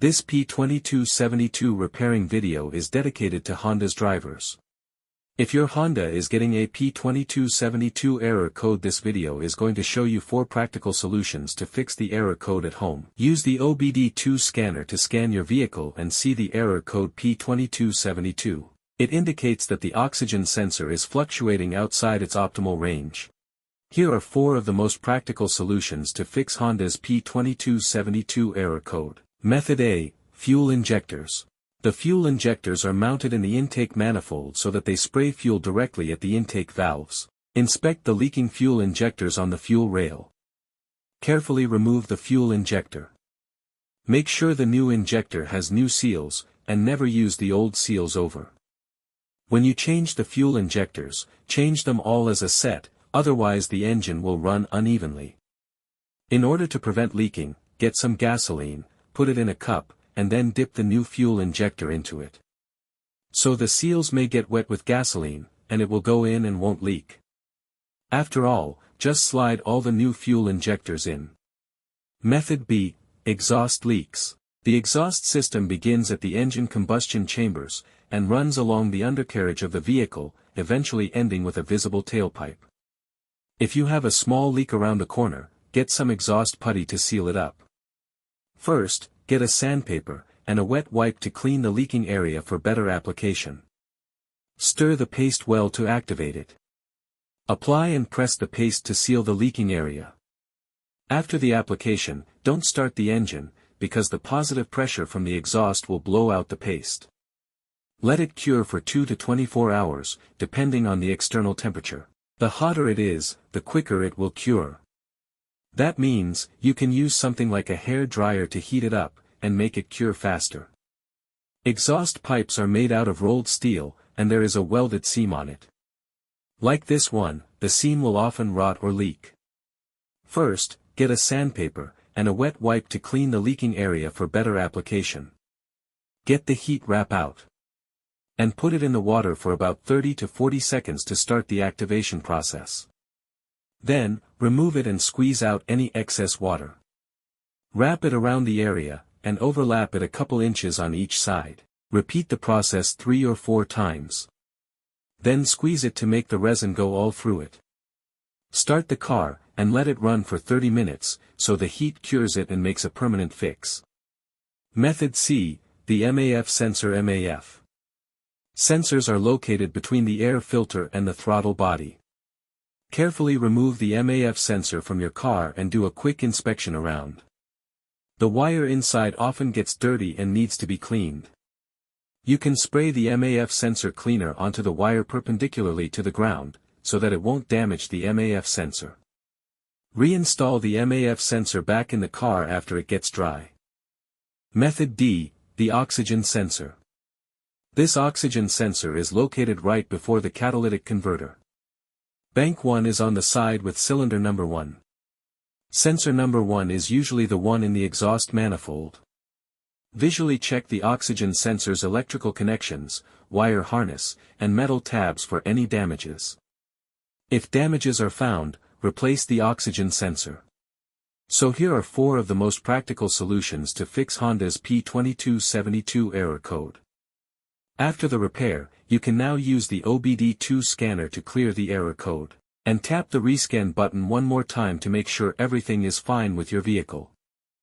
This P2272 repairing video is dedicated to Honda's drivers. If your Honda is getting a P2272 error code, this video is going to show you 4 practical solutions to fix the error code at home. Use the OBD2 scanner to scan your vehicle and see the error code P2272. It indicates that the oxygen sensor is fluctuating outside its optimal range. Here are 4 of the most practical solutions to fix Honda's P2272 error code. Method A. Fuel injectors. The fuel injectors are mounted in the intake manifold so that they spray fuel directly at the intake valves. Inspect the leaking fuel injectors on the fuel rail. Carefully remove the fuel injector. Make sure the new injector has new seals, and never use the old seals over. When you change the fuel injectors, change them all as a set, otherwise the engine will run unevenly. In order to prevent leaking, get some gasoline, put it in a cup, and then dip the new fuel injector into it. So the seals may get wet with gasoline, and it will go in and won't leak. After all, just slide all the new fuel injectors in. Method B. Exhaust leaks. The exhaust system begins at the engine combustion chambers, and runs along the undercarriage of the vehicle, eventually ending with a visible tailpipe. If you have a small leak around a corner, get some exhaust putty to seal it up. First, get a sandpaper, and a wet wipe to clean the leaking area for better application. Stir the paste well to activate it. Apply and press the paste to seal the leaking area. After the application, don't start the engine, because the positive pressure from the exhaust will blow out the paste. Let it cure for 2 to 24 hours, depending on the external temperature. The hotter it is, the quicker it will cure. That means, you can use something like a hair dryer to heat it up, and make it cure faster. Exhaust pipes are made out of rolled steel, and there is a welded seam on it. Like this one, the seam will often rot or leak. First, get a sandpaper, and a wet wipe to clean the leaking area for better application. Get the heat wrap out. And put it in the water for about 30 to 40 seconds to start the activation process. Then, remove it and squeeze out any excess water. Wrap it around the area, and overlap it a couple inches on each side. Repeat the process 3 or 4 times. Then squeeze it to make the resin go all through it. Start the car, and let it run for 30 minutes, so the heat cures it and makes a permanent fix. Method C. The MAF sensor. MAF sensors are located between the air filter and the throttle body. Carefully remove the MAF sensor from your car and do a quick inspection around. The wire inside often gets dirty and needs to be cleaned. You can spray the MAF sensor cleaner onto the wire perpendicularly to the ground, so that it won't damage the MAF sensor. Reinstall the MAF sensor back in the car after it gets dry. Method D. The oxygen sensor. This oxygen sensor is located right before the catalytic converter. Bank 1 is on the side with cylinder number 1. Sensor number 1 is usually the one in the exhaust manifold. Visually check the oxygen sensor's electrical connections, wire harness, and metal tabs for any damages. If damages are found, replace the oxygen sensor. So here are 4 of the most practical solutions to fix Honda's P2272 error code. After the repair, you can now use the OBD2 scanner to clear the error code, and tap the rescan button one more time to make sure everything is fine with your vehicle.